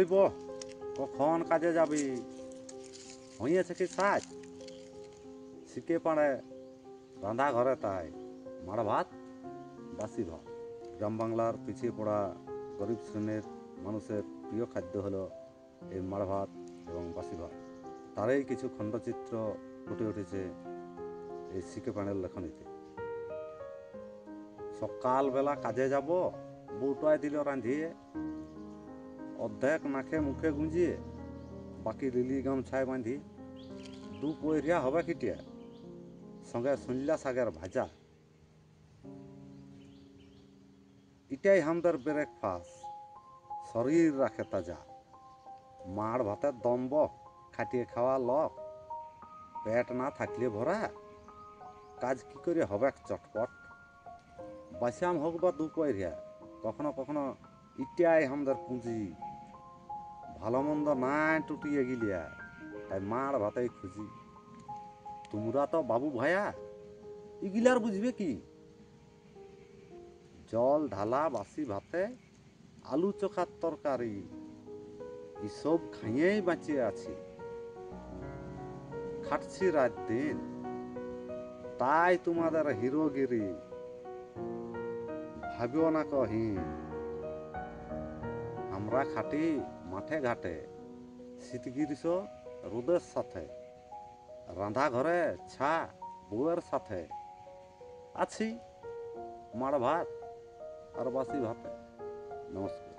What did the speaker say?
রইব, কখন কাজে যাবি? হইয়াছে কি সাজ? শিখে পাড়ে রাঁধা ঘরে তাই মাড় ভাত, বাসি ভাত। গ্রাম বাংলার পিছিয়ে পড়া গরিব শ্রেণীর মানুষের প্রিয় খাদ্য হলো এই মাড় ভাত এবং বাসি ভাত। তারই কিছু খণ্ডচিত্র ফুটে উঠেছে এই শিখে পাড়ের লেখনীতে। সকালবেলা কাজে যাব, বউটায় দিল রাঁধিয়ে, অর্ধেক নাকে মুখে গুঁজিয়ে, বাকি লিলি গামছায় বাঁধি। দুপহরিয়া হবে খিটিয়া, সঙ্গে সন্ধ্যা শাকের ভাজা। এটাই আমাদের ব্রেকফাস্ট, শরীর রাখে তাজা। মাড় ভাতের দম্ব, খাটিয়ে খাওয়া লক, পেট না থাকলে ভরা, কাজ কি করে হবে চটপট। বাসাম হোক বা দুপহরিয়া, কখনো কখনো ইটাই আমাদের পুঁজি। ভালো মন্দ নাই টুটিয়ে গিলিয়া, তাই মাড় ভাতেই খুঁজি। তোমরা তো বাবু ভাইয়া, ইগিলার বুঝবে কি? জল ঢালা বাসি ভাতে, আলু চোখার তরকারি, এসব খাইয়েই বাঁচিয়ে আছি। খাটছি রাত দিন, তাই তোমাদের হিরোগিরি ভাবিও না কহিন। আমরা খাটি মাঠে ঘাটে, শীত গ্রীষ্ম রোদের সাথে, রাঁধা ঘরে ছা বউয়ের সাথে। আছি মাড় ভাত আর বাসি ভাতে। নমস্কার।